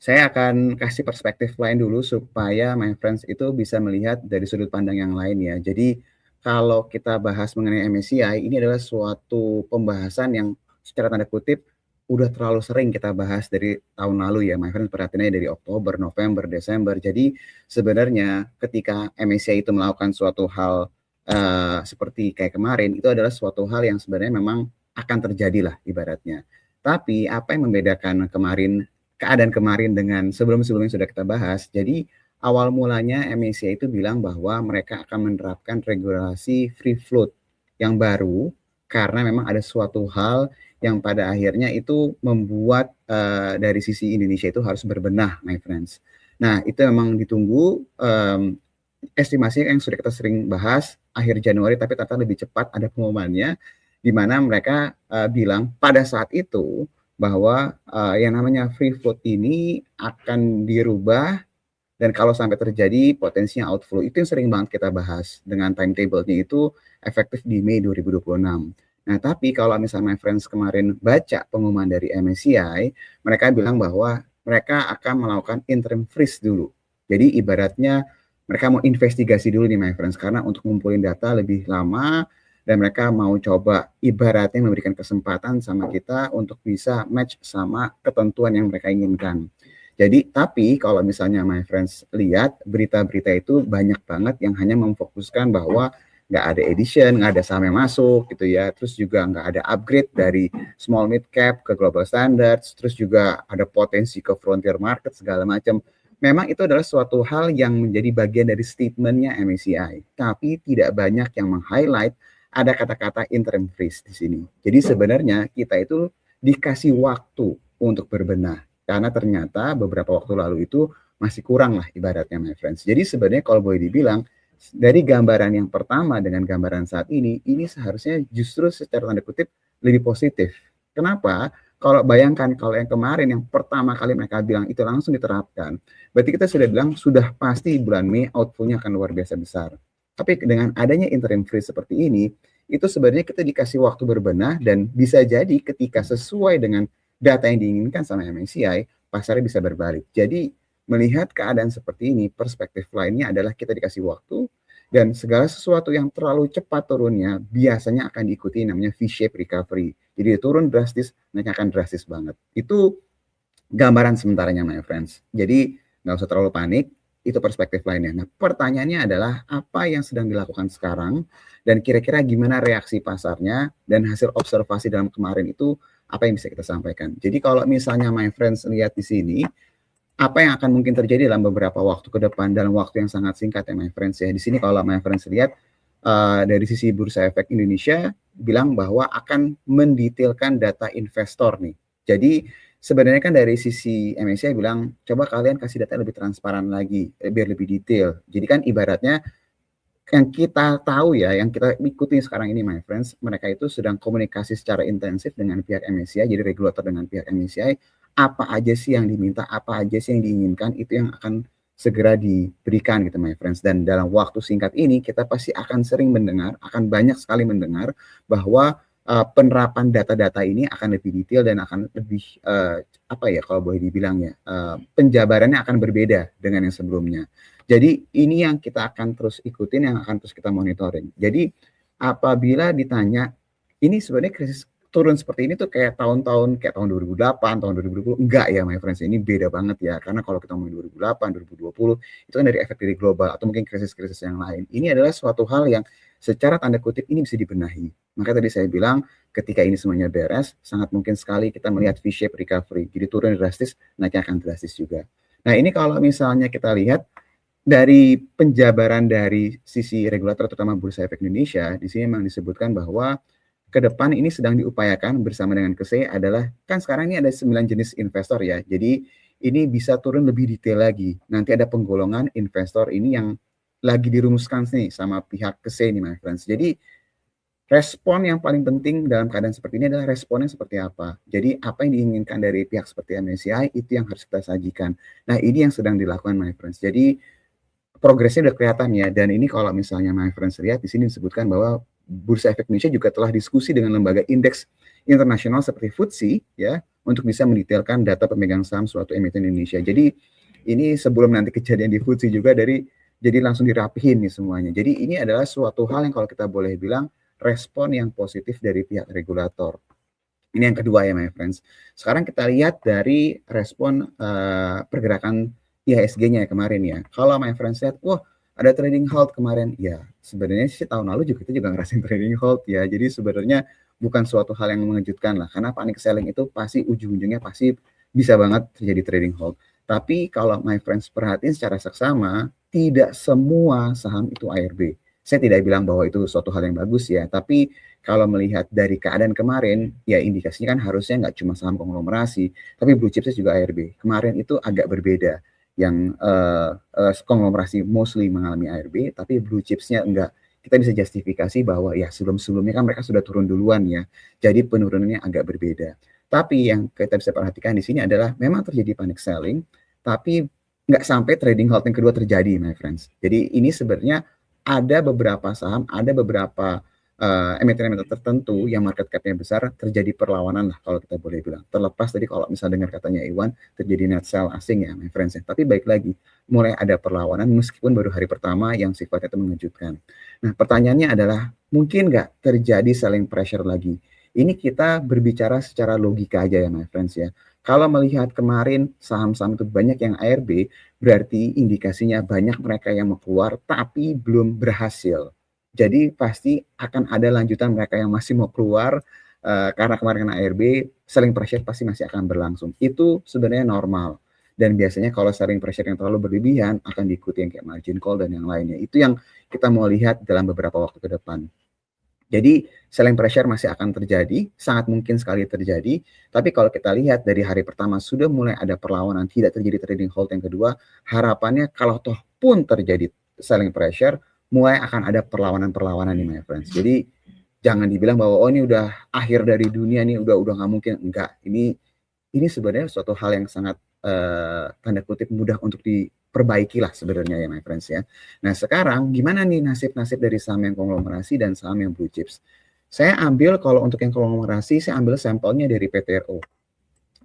Saya akan kasih perspektif lain dulu supaya my friends itu bisa melihat dari sudut pandang yang lain ya. Jadi kalau kita bahas mengenai MSCI ini adalah suatu pembahasan yang secara tanda kutip udah terlalu sering kita bahas dari tahun lalu ya my friends, perhatiannya dari Oktober, November, Desember. Jadi sebenarnya ketika MSCI itu melakukan suatu hal seperti kayak kemarin itu adalah suatu hal yang sebenarnya memang akan terjadi lah ibaratnya. Tapi apa yang membedakan keadaan kemarin dengan sebelum-sebelumnya sudah kita bahas. Jadi awal mulanya MSCI itu bilang bahwa mereka akan menerapkan regulasi free float yang baru karena memang ada suatu hal yang pada akhirnya itu membuat dari sisi Indonesia itu harus berbenah, my friends. Nah, itu memang ditunggu estimasi yang sudah kita sering bahas akhir Januari, tapi ternyata lebih cepat ada pengumumannya, di mana mereka bilang pada saat itu bahwa yang namanya free float ini akan dirubah dan kalau sampai terjadi potensinya outflow. Itu yang sering banget kita bahas dengan timetable-nya itu efektif di Mei 2026. Nah, tapi kalau misalnya my friends kemarin baca pengumuman dari MSCI, mereka bilang bahwa mereka akan melakukan interim freeze dulu. Jadi ibaratnya mereka mau investigasi dulu nih my friends, karena untuk ngumpulin data lebih lama dan mereka mau coba ibaratnya memberikan kesempatan sama kita untuk bisa match sama ketentuan yang mereka inginkan. Jadi, tapi kalau misalnya my friends lihat berita-berita itu banyak banget yang hanya memfokuskan bahwa nggak ada edition, nggak ada saham yang masuk gitu ya. Terus juga nggak ada upgrade dari small mid cap ke global standards. Terus juga ada potensi ke frontier market segala macam. Memang itu adalah suatu hal yang menjadi bagian dari statementnya MSCI. Tapi tidak banyak yang meng-highlight ada kata-kata interim freeze di sini. Jadi sebenarnya kita itu dikasih waktu untuk berbenah karena ternyata beberapa waktu lalu itu masih kurang lah ibaratnya my friends. Jadi sebenarnya kalau boleh dibilang dari gambaran yang pertama dengan gambaran saat ini seharusnya justru secara tanda kutip lebih positif. Kenapa? Kalau bayangkan kalau yang kemarin yang pertama kali mereka bilang itu langsung diterapkan, berarti kita sudah bilang sudah pasti bulan Mei outflow-nya akan luar biasa besar. Tapi dengan adanya interim freeze seperti ini, itu sebenarnya kita dikasih waktu berbenah dan bisa jadi ketika sesuai dengan data yang diinginkan sama MSCI, pasarnya bisa berbalik. Jadi melihat keadaan seperti ini, perspektif lainnya adalah kita dikasih waktu dan segala sesuatu yang terlalu cepat turunnya biasanya akan diikuti namanya V-shape recovery. Jadi turun drastis, naiknya akan drastis banget. Itu gambaran sementaranya my friends. Jadi nggak usah terlalu panik, itu perspektif lainnya. Nah pertanyaannya adalah apa yang sedang dilakukan sekarang dan kira-kira gimana reaksi pasarnya dan hasil observasi dalam kemarin itu apa yang bisa kita sampaikan. Jadi kalau misalnya my friends lihat di sini, apa yang akan mungkin terjadi dalam beberapa waktu ke depan dalam waktu yang sangat singkat ya my friends ya. Di sini kalau my friends lihat dari sisi Bursa Efek Indonesia bilang bahwa akan mendetailkan data investor nih. Jadi sebenarnya kan dari sisi MSCI bilang coba kalian kasih data lebih transparan lagi, biar lebih detail. Jadi kan ibaratnya yang kita tahu ya, yang kita ikuti sekarang ini my friends, mereka itu sedang komunikasi secara intensif dengan pihak MSCI, jadi regulator dengan pihak MSCI, apa aja sih yang diminta, apa aja sih yang diinginkan, itu yang akan segera diberikan gitu my friends. Dan dalam waktu singkat ini kita pasti akan sering mendengar, akan banyak sekali mendengar bahwa penerapan data-data ini akan lebih detail dan akan lebih apa ya kalau boleh dibilang ya, penjabarannya akan berbeda dengan yang sebelumnya. Jadi ini yang kita akan terus ikutin, yang akan terus kita monitoring. Jadi apabila ditanya, ini sebenarnya krisis turun seperti ini tuh kayak tahun-tahun kayak tahun 2008, tahun 2020, enggak ya my friends, ini beda banget ya. Karena kalau kita ngomongin 2008, 2020, itu kan dari efek dari global atau mungkin krisis-krisis yang lain. Ini adalah suatu hal yang secara tanda kutip ini bisa dibenahi. Maka tadi saya bilang ketika ini semuanya beres, sangat mungkin sekali kita melihat V-shape recovery. Jadi turun drastis, naiknya akan drastis juga. Nah ini kalau misalnya kita lihat dari penjabaran dari sisi regulator terutama Bursa Efek Indonesia, di sini memang disebutkan bahwa ke depan ini sedang diupayakan bersama dengan KSE adalah, kan sekarang ini ada 9 jenis investor ya, jadi ini bisa turun lebih detail lagi. Nanti ada penggolongan investor ini yang lagi dirumuskan nih sama pihak KSE nih my friends. Jadi respon yang paling penting dalam keadaan seperti ini adalah responnya seperti apa. Jadi apa yang diinginkan dari pihak seperti MSCI itu yang harus kita sajikan. Nah ini yang sedang dilakukan my friends. Jadi progresnya udah kelihatan ya, dan ini kalau misalnya my friends lihat di sini disebutkan bahwa Bursa Efek Indonesia juga telah diskusi dengan lembaga indeks internasional seperti FTSE ya untuk bisa mendetailkan data pemegang saham suatu emiten Indonesia. Jadi ini sebelum nanti kejadian di FTSE juga jadi langsung dirapihin nih semuanya. Jadi ini adalah suatu hal yang kalau kita boleh bilang respon yang positif dari pihak regulator. Ini yang kedua ya my friends. Sekarang kita lihat dari respon pergerakan IHSG-nya kemarin ya. Kalau my friends lihat, wah ada trading halt kemarin. Ya sebenarnya sih tahun lalu juga kita juga ngerasain trading halt ya. Jadi sebenarnya bukan suatu hal yang mengejutkan lah. Karena panic selling itu pasti ujung-ujungnya pasti bisa banget terjadi trading halt. Tapi kalau my friends perhatiin secara seksama, tidak semua saham itu ARB. Saya tidak bilang bahwa itu suatu hal yang bagus ya, tapi kalau melihat dari keadaan kemarin, ya indikasinya kan harusnya nggak cuma saham konglomerasi, tapi blue chipsnya juga ARB. Kemarin itu agak berbeda, yang konglomerasi mostly mengalami ARB, tapi blue chipsnya enggak. Kita bisa justifikasi bahwa ya sebelum-sebelumnya kan mereka sudah turun duluan ya, jadi penurunannya agak berbeda. Tapi yang kita bisa perhatikan di sini adalah memang terjadi panic selling, tapi nggak sampai trading halt yang kedua terjadi, my friends. Jadi ini sebenarnya ada beberapa saham, ada beberapa emiten-emiten tertentu yang market cap-nya besar terjadi perlawanan lah kalau kita boleh bilang. Terlepas tadi kalau misalnya dengar katanya Iwan terjadi net sell asing ya, my friends. Tapi baik lagi, mulai ada perlawanan meskipun baru hari pertama yang sifatnya itu mengejutkan. Nah pertanyaannya adalah mungkin nggak terjadi selling pressure lagi? Ini kita berbicara secara logika aja ya my friends ya. Kalau melihat kemarin saham-saham itu banyak yang ARB, berarti indikasinya banyak mereka yang mau keluar tapi belum berhasil. Jadi pasti akan ada lanjutan mereka yang masih mau keluar karena kemarin kena ARB, selling pressure pasti masih akan berlangsung. Itu sebenarnya normal. Dan biasanya kalau selling pressure yang terlalu berlebihan akan diikuti yang kayak margin call dan yang lainnya. Itu yang kita mau lihat dalam beberapa waktu ke depan. Jadi selling pressure masih akan terjadi, sangat mungkin sekali terjadi. Tapi kalau kita lihat dari hari pertama sudah mulai ada perlawanan, tidak terjadi trading halt yang kedua, harapannya kalau toh pun terjadi selling pressure, mulai akan ada perlawanan-perlawanan nih my friends. Jadi jangan dibilang bahwa oh ini udah akhir dari dunia nih, udah nggak mungkin. Enggak, ini sebenarnya suatu hal yang sangat tanda kutip mudah untuk diperbaiki lah sebenarnya ya my friends ya. Nah sekarang gimana nih nasib-nasib dari saham yang konglomerasi dan saham yang blue chips? Saya ambil kalau untuk yang konglomerasi, saya ambil sampelnya dari PTRO.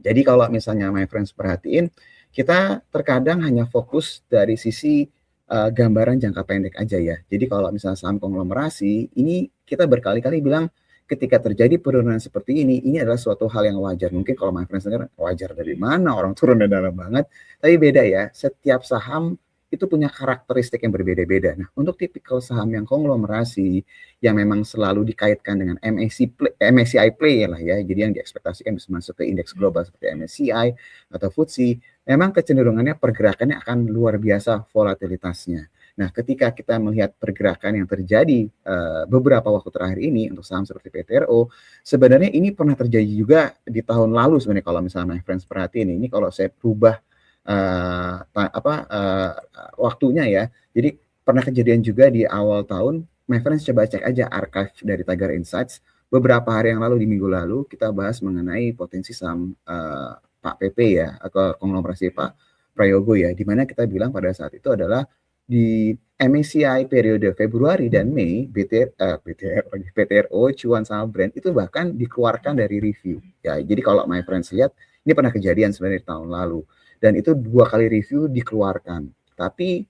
Jadi kalau misalnya my friends perhatiin, kita terkadang hanya fokus dari sisi gambaran jangka pendek aja ya. Jadi kalau misalnya saham konglomerasi, ini kita berkali-kali bilang ketika terjadi penurunan seperti ini adalah suatu hal yang wajar. Mungkin kalau my friends dengar, wajar dari mana, orang turun dan dalam banget. Tapi beda ya, setiap saham itu punya karakteristik yang berbeda-beda. Nah, untuk tipikal saham yang konglomerasi, yang memang selalu dikaitkan dengan MSCI play lah ya, jadi yang diekspektasikan bisa masuk ke indeks global seperti MSCI atau FTSE, memang kecenderungannya pergerakannya akan luar biasa volatilitasnya. Nah, ketika kita melihat pergerakan yang terjadi beberapa waktu terakhir ini untuk saham seperti PTRO, sebenarnya ini pernah terjadi juga di tahun lalu sebenarnya kalau misalnya my friends perhatiin ini kalau saya berubah waktunya ya. Jadi pernah kejadian juga di awal tahun, my friends coba cek aja archive dari Tagar Insights. Beberapa hari yang lalu di minggu lalu kita bahas mengenai potensi saham Pak PP ya, atau konglomerasi Pak Prayogo ya, di mana kita bilang pada saat itu adalah di MSCI periode Februari dan Mei, PTRO, cuan sama Brent itu bahkan dikeluarkan dari review. Ya, jadi kalau my friends lihat, ini pernah kejadian sebenarnya di tahun lalu. Dan itu 2 kali review dikeluarkan. Tapi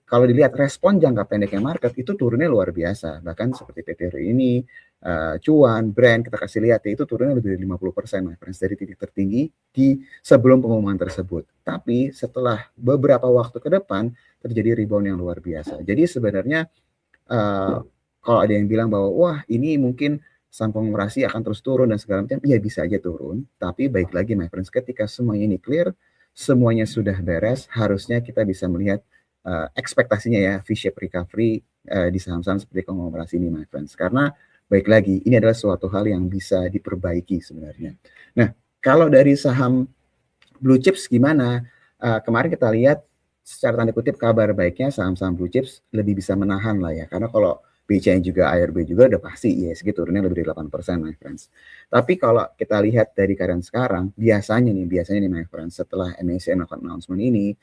kalau dilihat respon jangka pendeknya market itu turunnya luar biasa. Bahkan seperti PTRO ini, cuan, brand, kita kasih lihat ya, itu turunnya lebih dari 50% my friends, dari titik tertinggi di sebelum pengumuman tersebut. Tapi setelah beberapa waktu ke depan terjadi rebound yang luar biasa. Jadi sebenarnya kalau ada yang bilang bahwa wah ini mungkin saham konglomerasi akan terus turun dan segala macam, ya bisa aja turun. Tapi baik lagi my friends, ketika semuanya ini clear, semuanya sudah beres, harusnya kita bisa melihat ekspektasinya ya V-shape recovery di saham-saham seperti konglomerasi ini my friends. Karena baik lagi, ini adalah suatu hal yang bisa diperbaiki sebenarnya. Nah, kalau dari saham blue chips gimana? Kemarin kita lihat secara tanda kutip kabar baiknya saham-saham blue chips lebih bisa menahan lah ya. Karena kalau BCA juga ARB juga udah pasti IHSG turunnya lebih dari 8% my friends. Tapi kalau kita lihat dari keadaan sekarang, biasanya nih my friends, setelah MSCI melakukan announcement ini,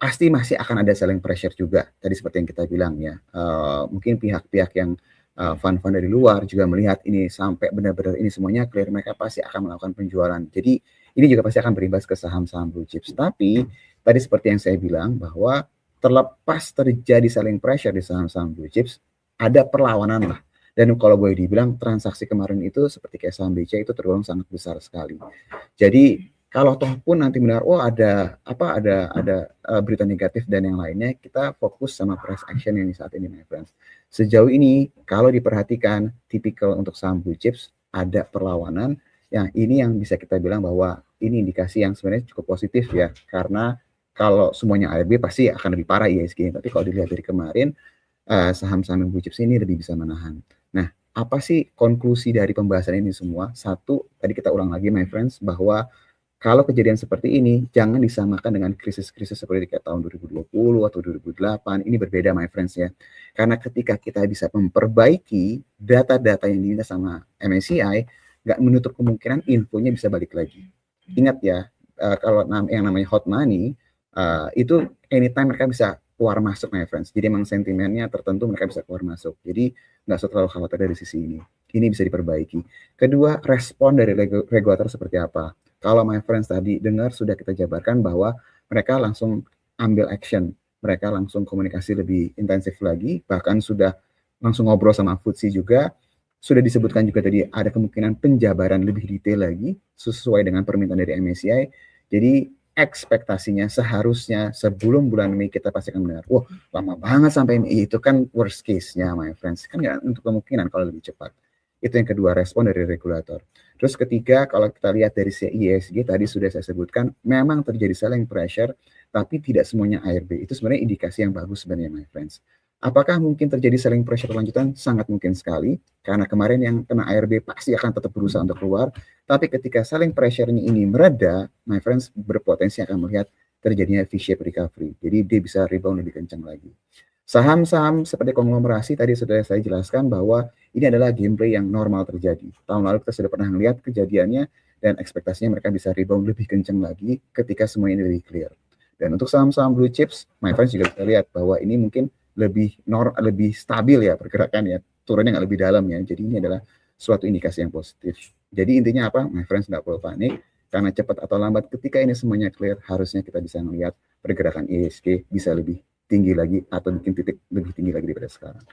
pasti masih akan ada selling pressure juga, tadi seperti yang kita bilang ya, mungkin pihak-pihak yang, fund-fund dari luar juga melihat ini sampai benar-benar ini semuanya clear, mereka pasti akan melakukan penjualan. Jadi, ini juga pasti akan berimbas ke saham-saham blue chips. Tapi, tadi seperti yang saya bilang bahwa terlepas terjadi selling pressure di saham-saham blue chips, ada perlawanan lah. Dan kalau boleh dibilang transaksi kemarin itu seperti kayak saham BCA itu tergolong sangat besar sekali. Jadi kalau toh pun nanti benar, oh ada berita negatif dan yang lainnya, kita fokus sama price action yang saat ini, my friends. Sejauh ini, kalau diperhatikan, tipikal untuk saham blue chips, ada perlawanan, yang ini yang bisa kita bilang bahwa ini indikasi yang sebenarnya cukup positif ya, karena kalau semuanya ARB pasti akan lebih parah IHSG, tapi kalau dilihat dari kemarin, saham-saham blue chips ini lebih bisa menahan. Nah, apa sih konklusi dari pembahasan ini semua? Satu, tadi kita ulang lagi, my friends, bahwa kalau kejadian seperti ini, jangan disamakan dengan krisis-krisis seperti kayak tahun 2020 atau 2008. Ini berbeda, my friends ya. Karena ketika kita bisa memperbaiki data-data yang diminta sama MSCI, nggak menutup kemungkinan infonya bisa balik lagi. Ingat ya, kalau yang namanya hot money, itu anytime mereka bisa keluar masuk, my friends. Jadi emang sentimennya tertentu mereka bisa keluar masuk. Jadi nggak usah terlalu khawatir dari sisi ini. Ini bisa diperbaiki. Kedua, respon dari regulator seperti apa? Kalau my friends tadi dengar sudah kita jabarkan bahwa mereka langsung ambil action, mereka langsung komunikasi lebih intensif lagi, bahkan sudah langsung ngobrol sama FTSE juga, sudah disebutkan juga tadi ada kemungkinan penjabaran lebih detail lagi sesuai dengan permintaan dari MSCI. Jadi ekspektasinya seharusnya sebelum bulan Mei kita pasti akan mendengar, wah lama banget sampai Mei, itu kan worst case-nya my friends, kan nggak untuk kemungkinan kalau lebih cepat. Itu yang kedua, respon dari regulator. Terus ketiga, kalau kita lihat dari IHSG tadi sudah saya sebutkan, memang terjadi selling pressure, tapi tidak semuanya ARB. Itu sebenarnya indikasi yang bagus sebenarnya, my friends. Apakah mungkin terjadi selling pressure lanjutan? Sangat mungkin sekali, karena kemarin yang kena ARB pasti akan tetap berusaha untuk keluar. Tapi ketika selling pressure-nya ini mereda, my friends, berpotensi akan melihat terjadinya V-shape recovery. Jadi dia bisa rebound lebih kencang lagi. Saham-saham seperti konglomerasi tadi sudah saya jelaskan bahwa ini adalah gameplay yang normal terjadi. Tahun lalu kita sudah pernah melihat kejadiannya dan ekspektasinya mereka bisa rebound lebih kencang lagi ketika semua ini lebih clear. Dan untuk saham-saham blue chips, my friends juga bisa lihat bahwa ini mungkin lebih stabil ya pergerakannya, turunnya nggak lebih dalam ya. Jadi ini adalah suatu indikasi yang positif. Jadi intinya apa, my friends, nggak perlu panik, karena cepat atau lambat ketika ini semuanya clear, harusnya kita bisa melihat pergerakan IHSG bisa lebih tinggi lagi atau bikin titik lebih tinggi lagi daripada sekarang.